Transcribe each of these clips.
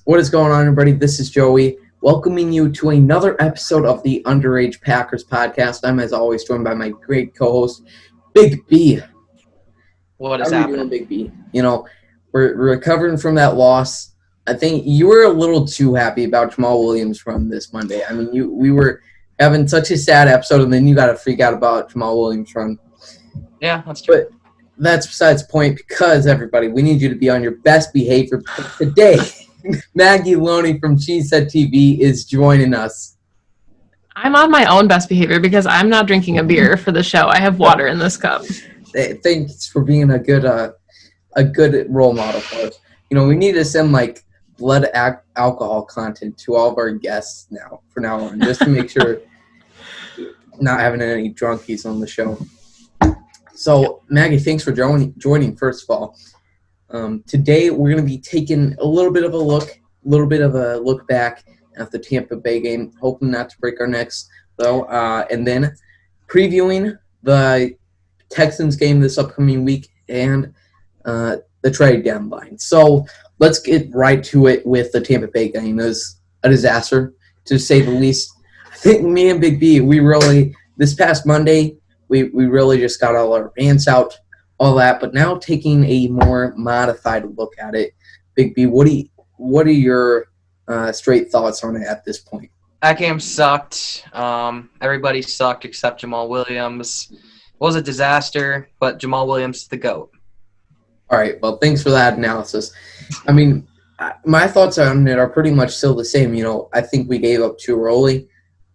What is going on, everybody? This is Joey, welcoming you to another episode of the Underage Packers podcast. I'm, as always, joined by my great co-host, Big B. What is How are you happening? doing, Big B? You know, we're recovering from that loss. I think you were a little too happy about Jamal Williams from this Monday. I mean, we were having such a sad episode, and then you got to freak out about Jamal Williams' run. Yeah, that's true. But that's besides the point, because, everybody, we need you to be on your best behavior today. Maggie Loney from Cheesehead TV is joining us. I'm on my own best behavior because I'm not drinking a beer for the show. I have water in this cup. Thanks for being a good role model for us. You know, we need to send blood alcohol content to all of our guests from now on, just to make sure not having any drunkies on the show. So, Maggie, thanks for joining. First of all, today we're going to be taking a little bit of a look back at the Tampa Bay game, hoping not to break our necks though, and then previewing the Texans game this upcoming week and the trade deadline. So let's get right to it with the Tampa Bay game. It was a disaster, to say the least. I think me and Big B, this past Monday, we really just got all our rants out, all that. But now taking a more modified look at it, Big B, what are your straight thoughts on it at this point? That game sucked. Everybody sucked except Jamal Williams. It was a disaster, but Jamal Williams is the GOAT. All right, well, thanks for that analysis. I mean, my thoughts on it are pretty much still the same. You know, I think we gave up too early.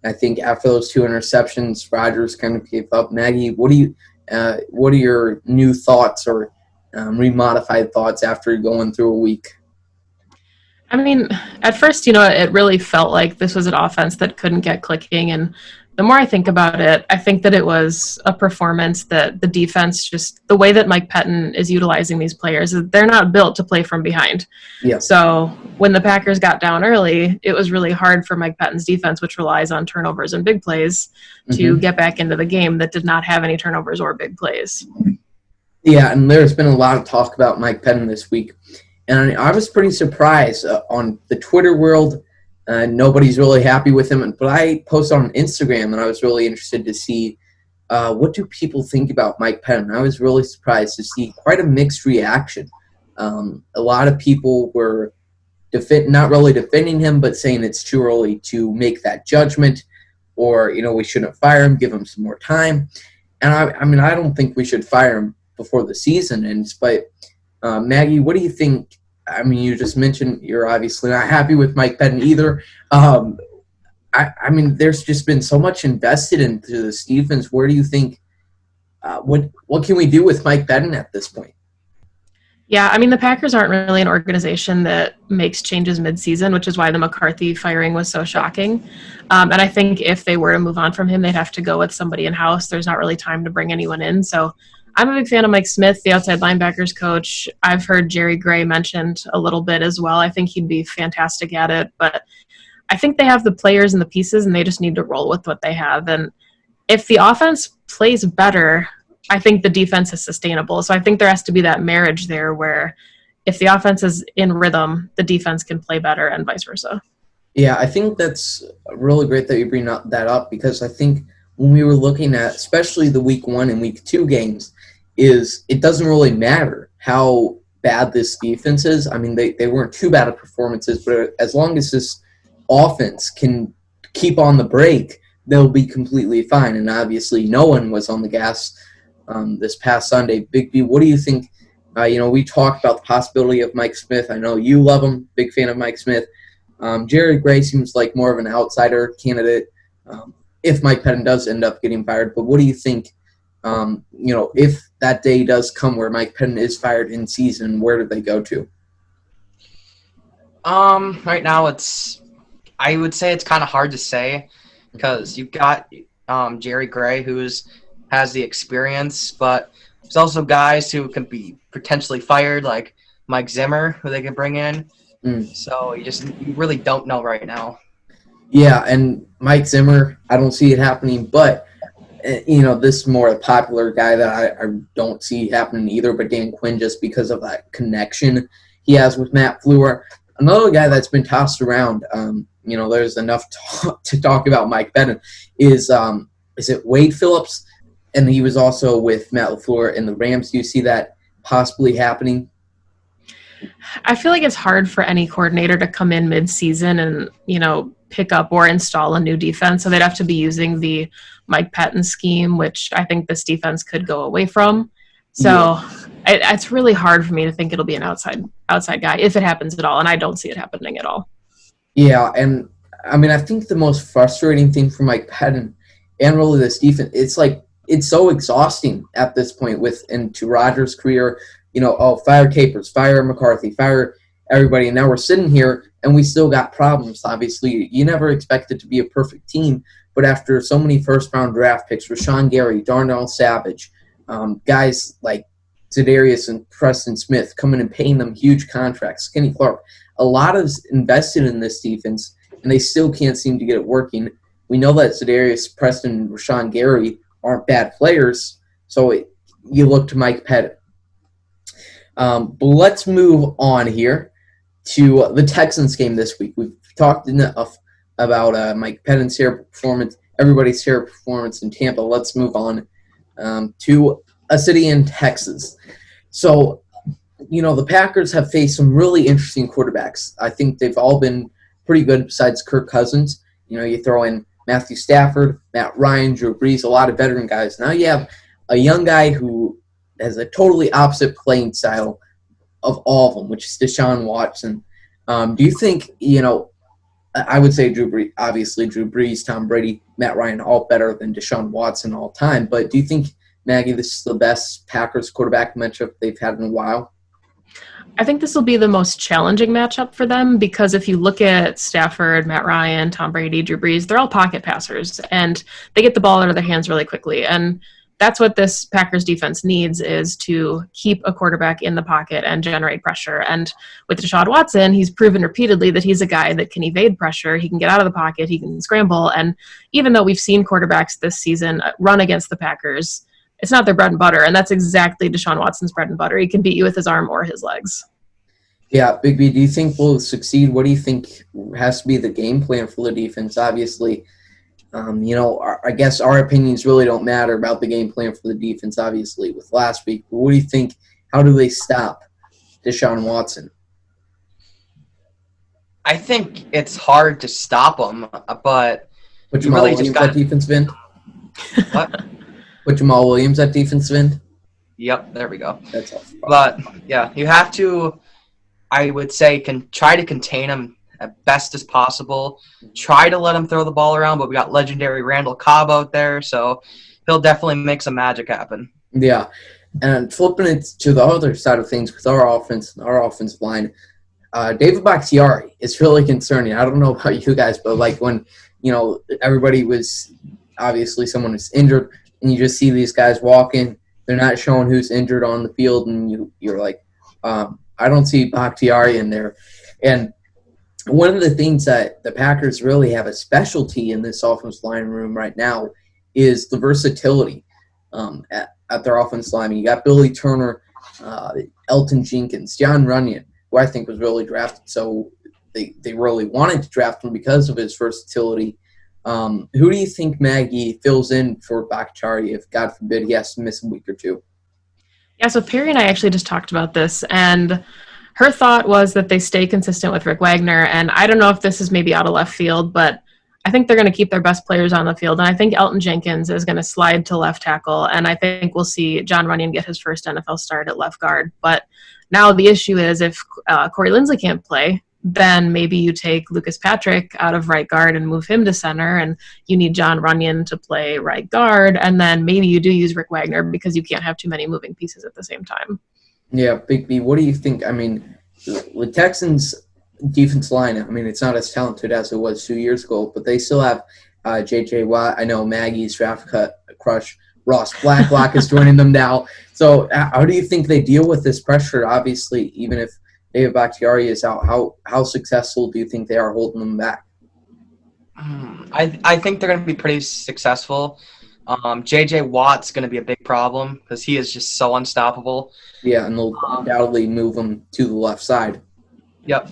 I think after those two interceptions, Rodgers kind of gave up. Maggie, what are your new thoughts or remodified thoughts after going through a week? I mean, at first, it really felt like this was an offense that couldn't get clicking. And the more I think about it, I think that it was a performance that the defense, just the way that Mike Pettin is utilizing these players, they're not built to play from behind. Yeah. So when the Packers got down early, it was really hard for Mike Pettin's defense, which relies on turnovers and big plays, to get back into the game that did not have any turnovers or big plays. Yeah, and there's been a lot of talk about Mike Pettin this week. And I was pretty surprised on the Twitter world. Nobody's really happy with him. But I posted on Instagram, and I was really interested to see what do people think about Mike Pettin. I was really surprised to see quite a mixed reaction. A lot of people were not really defending him, but saying it's too early to make that judgment, or we shouldn't fire him, give him some more time. And I mean, I don't think we should fire him before the season ends. But Maggie, what do you think? I mean, you just mentioned you're obviously not happy with Mike Pettin either. I mean, there's just been so much invested into this defense. Where do you think what can we do with Mike Pettin at this point? Yeah, I mean, the Packers aren't really an organization that makes changes midseason, which is why the McCarthy firing was so shocking. And I think if they were to move on from him, they'd have to go with somebody in-house. There's not really time to bring anyone in. So I'm a big fan of Mike Smith, the outside linebackers coach. I've heard Jerry Gray mentioned a little bit as well. I think he'd be fantastic at it. But I think they have the players and the pieces, and they just need to roll with what they have. And if the offense plays better, I think the defense is sustainable. So I think there has to be that marriage there where if the offense is in rhythm, the defense can play better and vice versa. Yeah, I think that's really great that you bring that up, because I think when we were looking at especially the week 1 and week 2 games, it doesn't really matter how bad this defense is. I mean, they weren't too bad of performances, but as long as this offense can keep on the brake, they'll be completely fine. And obviously no one was on the gas this past Sunday. Big B, what do you think? We talked about the possibility of Mike Smith. I know you love him, big fan of Mike Smith. Jerry Gray seems like more of an outsider candidate if Mike Pettin does end up getting fired. But what do you think, if that day does come where Mike Pettin is fired in season, where do they go to? Right now I would say it's kind of hard to say, because you've got Jerry Gray, who has the experience, but there's also guys who can be potentially fired, like Mike Zimmer, who they can bring in. So you really don't know right now. Yeah, and Mike Zimmer, I don't see it happening, but this is more a popular guy that I don't see happening either, but Dan Quinn, just because of that connection he has with Matt Fleur. Another guy that's been tossed around, there's enough to talk about Mike Pettin, is it Wade Phillips? And he was also with Matt LaFleur in the Rams. Do you see that possibly happening? I feel like it's hard for any coordinator to come in mid-season and, pick up or install a new defense. So they'd have to be using the Mike Pettin scheme, which I think this defense could go away from. So it's really hard for me to think it'll be an outside guy if it happens at all, and I don't see it happening at all. Yeah, and I think the most frustrating thing for Mike Pettin and really this defense, it's so exhausting at this point into Rodgers' career. Fire Capers, fire McCarthy, fire everybody, and now we're sitting here and we still got problems. Obviously, you never expect it to be a perfect team, but after so many first-round draft picks, Rashawn Gary, Darnell Savage, guys like Za'Darius and Preston Smith coming and paying them huge contracts, Kenny Clark, a lot is invested in this defense, and they still can't seem to get it working. We know that Za'Darius, Preston, and Rashawn Gary aren't bad players, so you look to Mike Pettin. But let's move on here to the Texans game this week. We've talked enough about Mike Pettin's terrible performance, everybody's terrible performance in Tampa. Let's move on to a city in Texas. So, the Packers have faced some really interesting quarterbacks. I think they've all been pretty good besides Kirk Cousins. You throw in Matthew Stafford, Matt Ryan, Drew Brees, a lot of veteran guys. Now you have a young guy who has a totally opposite playing style of all of them, which is Deshaun Watson. Do you think, I would say Drew Brees, Tom Brady, Matt Ryan, all better than Deshaun Watson all time. But do you think, Maggie, this is the best Packers quarterback matchup they've had in a while? I think this will be the most challenging matchup for them because if you look at Stafford, Matt Ryan, Tom Brady, Drew Brees, they're all pocket passers, and they get the ball out of their hands really quickly. And that's what this Packers defense needs, is to keep a quarterback in the pocket and generate pressure. And with Deshaun Watson, he's proven repeatedly that he's a guy that can evade pressure. He can get out of the pocket. He can scramble. And even though we've seen quarterbacks this season run against the Packers, it's not their bread and butter. And that's exactly Deshaun Watson's bread and butter. He can beat you with his arm or his legs. Yeah, Big B, do you think we'll succeed? What do you think has to be the game plan for the defense? Obviously, I guess our opinions really don't matter about the game plan for the defense, obviously, with last week. But what do you think? How do they stop Deshaun Watson? I think it's hard to stop him, but Put Jamal Williams at defensive end? What? Put Jamal Williams at defensive end? Yep, there we go. That's all. But, yeah, you have to, I would say, try to contain him as best as possible. Try to let him throw the ball around, but we got legendary Randall Cobb out there, so he'll definitely make some magic happen. Yeah, and flipping it to the other side of things with our offensive line, David Bakhtiari is really concerning. I don't know about you guys, but when everybody was obviously someone is injured, and you just see these guys walking, they're not showing who's injured on the field, and you're like, I don't see Bakhtiari in there. And one of the things that the Packers really have a specialty in this offensive line room right now is the versatility at their offensive line. You got Billy Turner, Elton Jenkins, John Runyon, who I think was really drafted. So they really wanted to draft him because of his versatility. Who do you think, Maggie, fills in for Bakhtiari if, God forbid, he has to miss a week or two? Yeah, so Perry and I actually just talked about this, and her thought was that they stay consistent with Rick Wagner, and I don't know if this is maybe out of left field, but I think they're going to keep their best players on the field, and I think Elton Jenkins is going to slide to left tackle, and I think we'll see John Runyon get his first NFL start at left guard. But now the issue is if Corey Linsley can't play, then maybe you take Lucas Patrick out of right guard and move him to center, and you need John Runyon to play right guard, and then maybe you do use Rick Wagner because you can't have too many moving pieces at the same time. Yeah, Big B, what do you think? I mean, the Texans' defense line, it's not as talented as it was 2 years ago, but they still have J.J. Watt. I know Maggie's draft crush, Ross Blacklock, is joining them now. So how do you think they deal with this pressure? Obviously, even if David Bakhtiari is out, how successful do you think they are holding them back? I think they're going to be pretty successful. J.J. Watt's going to be a big problem because he is just so unstoppable. Yeah, and they'll undoubtedly move him to the left side. Yep.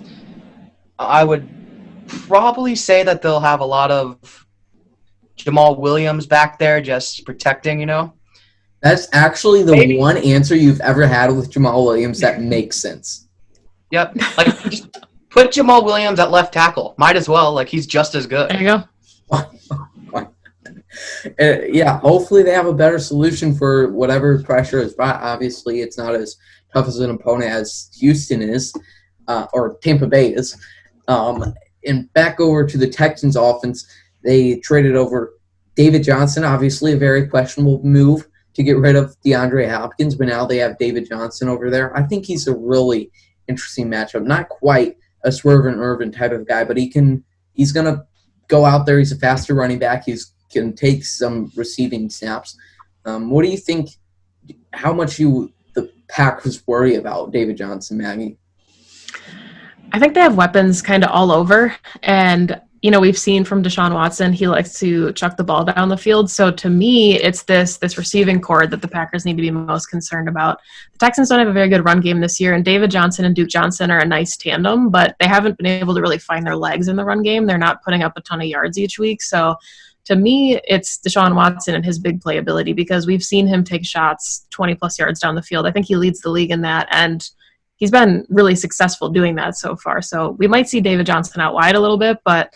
I would probably say that they'll have a lot of Jamal Williams back there just protecting, That's actually the Maybe. one answer you've ever had with Jamal Williams that makes sense. Yep. Like, just put Jamal Williams at left tackle. Might as well. Like, he's just as good. There you go. Yeah, hopefully they have a better solution for whatever pressure is brought. Obviously, it's not as tough as an opponent as Houston is, or Tampa Bay is. And back over to the Texans offense, they traded over David Johnson, obviously a very questionable move to get rid of DeAndre Hopkins, but now they have David Johnson over there. I think he's a really interesting matchup. Not quite a Swerve and Irvin type of guy, but he's going to go out there. He's a faster running back. Can take some receiving snaps. What do you think? How much the Packers worry about David Johnson, Maggie? I think they have weapons kind of all over, and we've seen from Deshaun Watson, he likes to chuck the ball down the field. So to me, it's this receiving core that the Packers need to be most concerned about. The Texans don't have a very good run game this year, and David Johnson and Duke Johnson are a nice tandem, but they haven't been able to really find their legs in the run game. They're not putting up a ton of yards each week. So to me, it's Deshaun Watson and his big play ability, because we've seen him take shots 20-plus yards down the field. I think he leads the league in that, and he's been really successful doing that so far. So we might see David Johnson out wide a little bit, but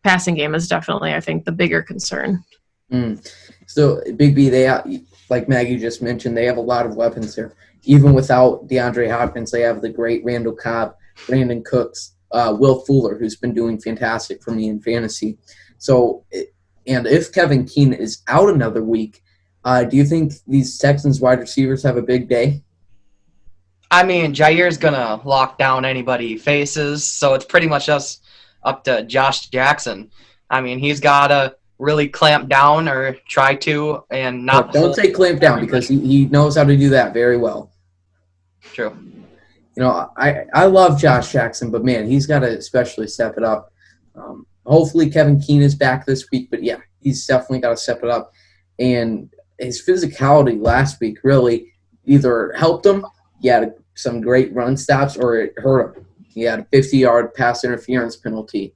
passing game is definitely, I think, the bigger concern. So, Big B, like Maggie just mentioned, they have a lot of weapons here. Even without DeAndre Hopkins, they have the great Randall Cobb, Brandon Cooks, Will Fuller, who's been doing fantastic for me in fantasy. So, and if Kevin Keenan is out another week, do you think these Texans wide receivers have a big day? I mean, Jair's going to lock down anybody he faces, so it's pretty much just up to Josh Jackson. I mean, he's got to really clamp down or try to and not. Don't say clamp down, because he knows how to do that very well. True. I love Josh Jackson, but, man, he's got to especially step it up. Hopefully Kevin Keenan is back this week, but, yeah, he's definitely got to step it up. And his physicality last week really either helped him, he had some great run stops, or it hurt him. He had a 50-yard pass interference penalty.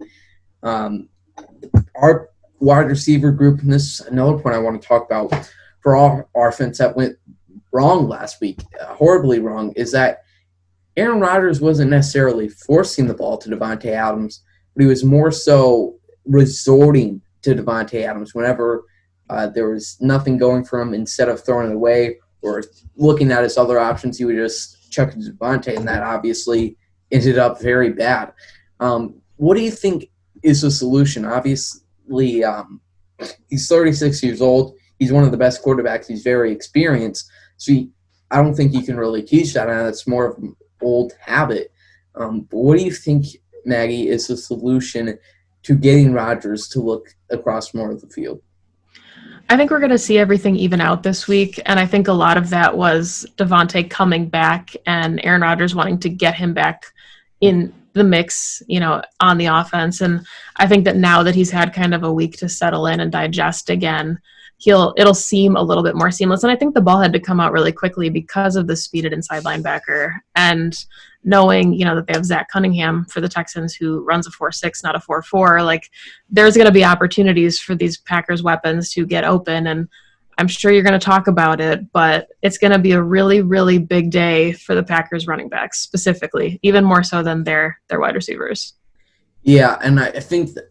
Our wide receiver group, and this is another point I want to talk about for our offense that went wrong last week, horribly wrong, is that Aaron Rodgers wasn't necessarily forcing the ball to Davante Adams, but he was more so resorting to Davante Adams whenever there was nothing going for him. Instead of throwing it away or looking at his other options, he would just chuck it to Davante, and that obviously ended up very bad. What do you think is the solution? Obviously, he's 36 years old. He's one of the best quarterbacks. He's very experienced. So I don't think you can really teach that. And that's more of an old habit. But what do you think, Maggie, is the solution to getting Rodgers to look across more of the field? I think we're going to see everything even out this week, and I think a lot of that was Davante coming back and Aaron Rodgers wanting to get him back in the mix, on the offense. And I think that now that he's had kind of a week to settle in and digest again, it'll seem a little bit more seamless. And I think the ball had to come out really quickly because of the speeded inside linebacker, and knowing, that they have Zach Cunningham for the Texans, who runs a 4.6, not a 4.4, like there's going to be opportunities for these Packers weapons to get open. And I'm sure you're going to talk about it, but it's going to be a really, really big day for the Packers running backs specifically, even more so than their wide receivers. Yeah, and I think the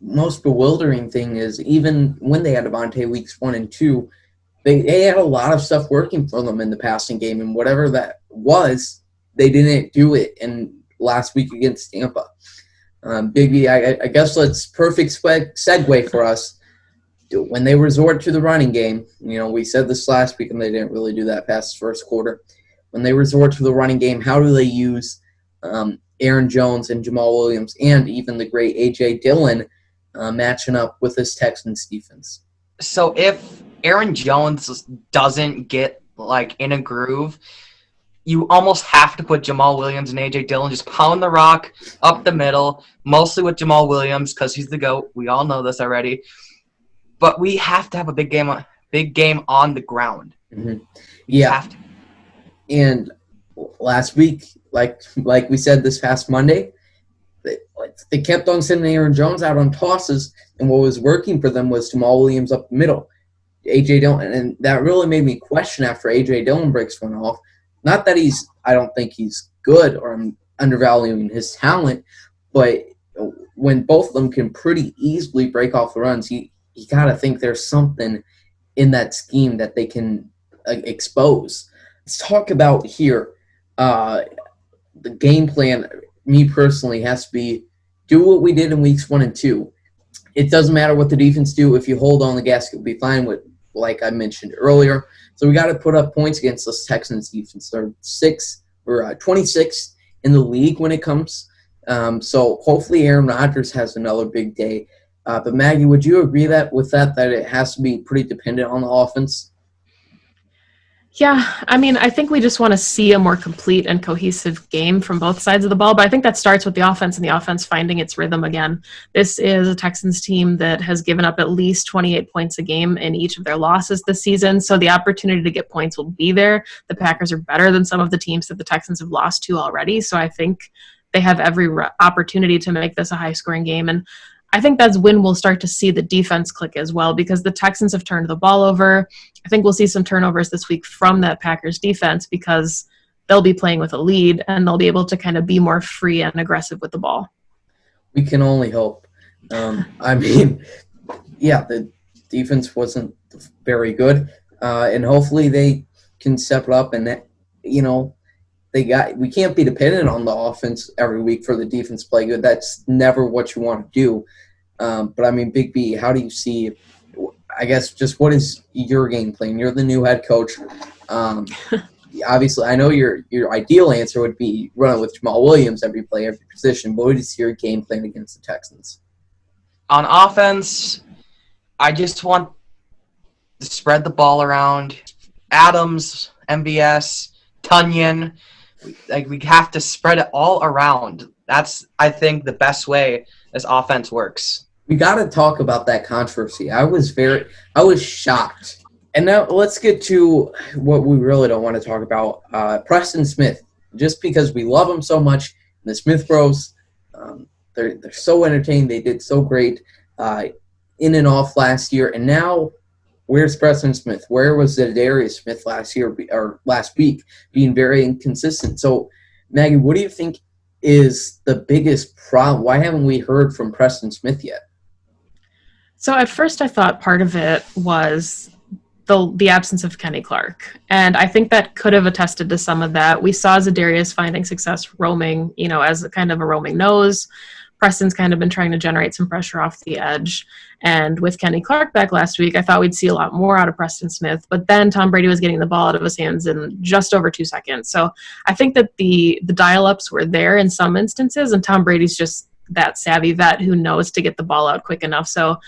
most bewildering thing is even when they had Davante weeks 1 and 2, they had a lot of stuff working for them in the passing game, and whatever that was, they didn't do it in last week against Tampa. Biggie, I guess that's perfect segue for us. When they resort to the running game, we said this last week and they didn't really do that past the first quarter. When they resort to the running game, how do they use Aaron Jones and Jamal Williams and even the great A.J. Dillon matching up with this Texans defense? So if Aaron Jones doesn't get in a groove, you almost have to put Jamal Williams and A.J. Dillon, just pound the rock up the middle, mostly with Jamal Williams because he's the GOAT. We all know this already. But we have to have a big game on the ground. Mm-hmm. Yeah. And last week, like we said this past Monday, they kept on sending Aaron Jones out on tosses, and what was working for them was Jamal Williams up the middle. A.J. Dillon, and that really made me question after A.J. Dillon breaks one off. Not that I don't think he's good or I'm undervaluing his talent, but when both of them can pretty easily break off the runs, you got to think there's something in that scheme that they can expose. Let's talk about here. The game plan, me personally, has to be do what we did in weeks 1 and 2. It doesn't matter what the defense do. If you hold on the gas, you'll be fine with, like I mentioned earlier. So we got to put up points against this Texans defense. They're 26th in the league when it comes. So hopefully Aaron Rodgers has another big day. But Maggie, would you agree that it has to be pretty dependent on the offense? Yeah, I mean, I think we just want to see a more complete and cohesive game from both sides of the ball, but I think that starts with the offense and the offense finding its rhythm again. This is a Texans team that has given up at least 28 points a game in each of their losses this season, so the opportunity to get points will be there. The Packers are better than some of the teams that the Texans have lost to already, so I think they have every opportunity to make this a high-scoring game, and I think that's when we'll start to see the defense click as well, because the Texans have turned the ball over. I think we'll see some turnovers this week from that Packers defense because they'll be playing with a lead and they'll be able to kind of be more free and aggressive with the ball. We can only hope. I mean, yeah, the defense wasn't very good, and hopefully they can step it up. And we can't be dependent on the offense every week for the defense to play good. That's never what you want to do. But I mean, Big B, how do you see? I guess just what is your game plan? You're the new head coach. Obviously, I know your ideal answer would be running with Jamal Williams every play, every position. But what is your game plan against the Texans? On offense, I just want to spread the ball around. Adams, MVS, Tunyon. We have to spread it all around. That's, I think, the best way this offense works. We got to talk about that controversy. I was shocked. And now let's get to what we really don't want to talk about. Preston Smith, just because we love him so much. The Smith Bros, they're so entertaining. They did so great in and off last year. And now, where's Preston Smith? Where was Darius Smith last week, being very inconsistent? So, Maggie, what do you think is the biggest problem? Why haven't we heard from Preston Smith yet? So at first I thought part of it was the absence of Kenny Clark. And I think that could have attested to some of that. We saw Zadarius finding success roaming, as a kind of a roaming nose. Preston's kind of been trying to generate some pressure off the edge. And with Kenny Clark back last week, I thought we'd see a lot more out of Preston Smith. But then Tom Brady was getting the ball out of his hands in just over 2 seconds. So I think that the dial-ups were there in some instances, and Tom Brady's just that savvy vet who knows to get the ball out quick enough. So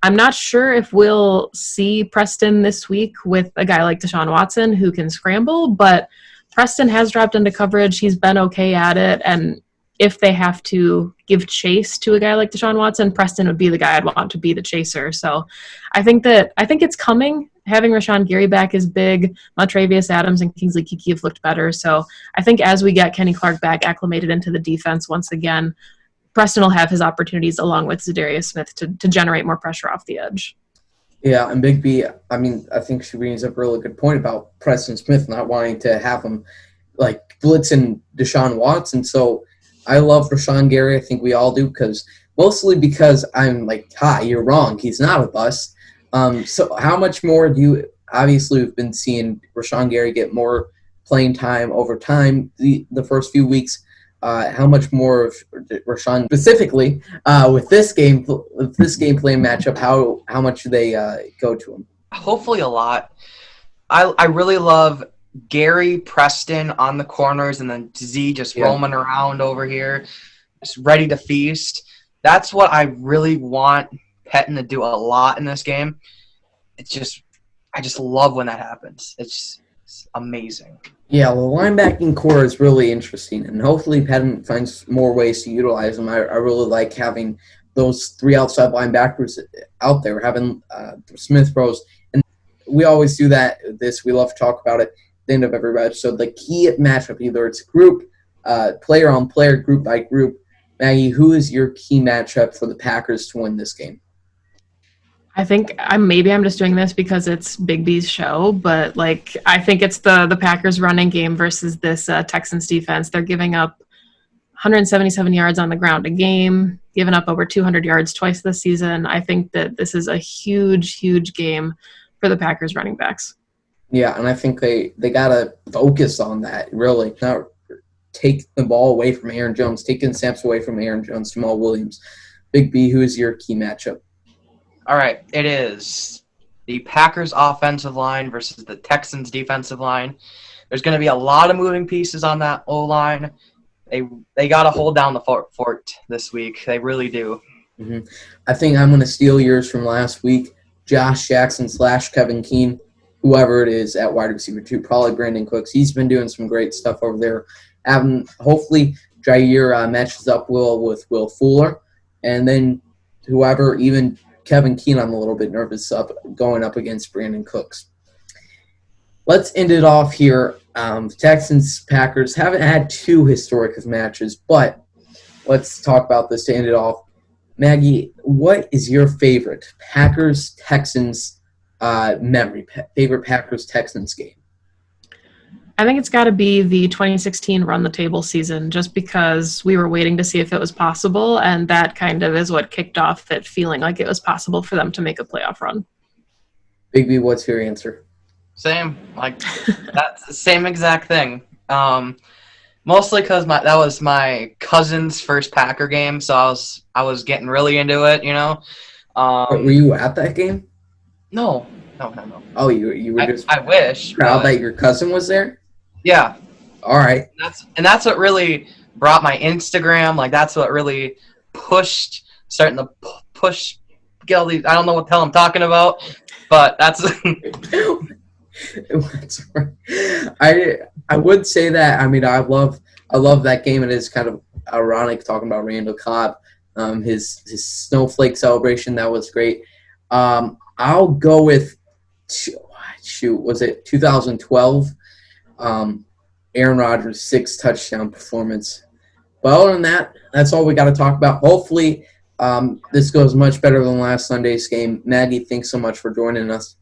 I'm not sure if we'll see Preston this week with a guy like Deshaun Watson who can scramble, but Preston has dropped into coverage. He's been okay at it. And if they have to give chase to a guy like Deshaun Watson, Preston would be the guy I'd want to be the chaser. So I think it's coming. Having Rashawn Gary back is big. Montravius Adams and Kingsley Keke have looked better. So I think as we get Kenny Clark back acclimated into the defense once again, Preston will have his opportunities along with Zadarius Smith to generate more pressure off the edge. Yeah, and Big B, I mean, I think she brings up a really good point about Preston Smith not wanting to have him blitzing Deshaun Watson. So I love Rashawn Gary. I think we all do, mostly because I'm like, you're wrong. He's not a bust. So how much more obviously we've been seeing Rashawn Gary get more playing time over time the first few weeks. How much more of Rashawn specifically with this game plan matchup? How much do they go to him? Hopefully a lot. I really love Gary, Preston on the corners, and then Z just roaming around over here, just ready to feast. That's what I really want Pettin to do a lot in this game. I just love when that happens. It's amazing. Yeah, the linebacking core is really interesting, and hopefully Pettin finds more ways to utilize them. I really like having those 3 outside linebackers out there, having the Smith Bros. And we always do that. We love to talk about it at the end of every match. So the key matchup, either it's group, player on player, group by group, Maggie, who is your key matchup for the Packers to win this game? I think I'm just doing this because it's Big B's show, but like I think it's the Packers running game versus this Texans defense. They're giving up 177 yards on the ground a game, giving up over 200 yards twice this season. I think that this is a huge, huge game for the Packers running backs. Yeah, and I think they got to focus on that, really. Not take the ball away from Aaron Jones, taking snaps away from Aaron Jones, Jamal Williams. Big B, who is your key matchup? All right, it is the Packers offensive line versus the Texans defensive line. There's going to be a lot of moving pieces on that O-line. They got to hold down the fort this week. They really do. Mm-hmm. I think I'm going to steal yours from last week. Josh Jackson / Kevin Keene, whoever it is at wide receiver 2, probably Brandon Cooks. He's been doing some great stuff over there. Hopefully, Jair matches up with Will Fuller. And then whoever, even Kevin Keene, I'm a little bit nervous going up against Brandon Cooks. Let's end it off here. Texans, Packers haven't had two historic matches, but let's talk about this to end it off. Maggie, what is your favorite Packers-Texans memory, favorite Packers-Texans game? I think it's got to be the 2016 run the table season, just because we were waiting to see if it was possible, and that kind of is what kicked off it feeling like it was possible for them to make a playoff run. Big B, what's your answer? Same. Like, that's the same exact thing. Mostly because that was my cousin's first Packer game, so I was getting really into it, you know. Were you at that game? No. Oh, you were just I wish proud that your cousin was there? Yeah. All right. That's what really brought my Instagram. Like, that's what really starting to push. Get all these. I don't know what the hell I'm talking about, but that's. I would say that. I mean, I love that game. It is kind of ironic talking about Randall Cobb, his snowflake celebration. That was great. I'll go with was it 2012? Aaron Rodgers' 6 touchdown performance. But other than that, that's all we got to talk about. Hopefully, this goes much better than last Sunday's game. Maggie, thanks so much for joining us.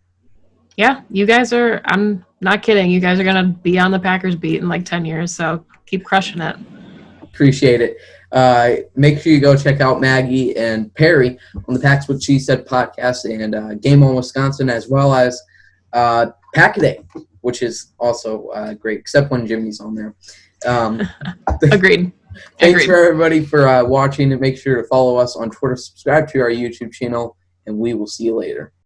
Yeah, you guys are, I'm not kidding, you guys are going to be on the Packers beat in like 10 years, so keep crushing it. Appreciate it. Make sure you go check out Maggie and Perry on the Packs What She Said podcast and Game On Wisconsin, as well as Pack-A-Day, which is also great, except when Jimmy's on there. Agreed. Thanks for everybody for watching, and make sure to follow us on Twitter, subscribe to our YouTube channel, and we will see you later.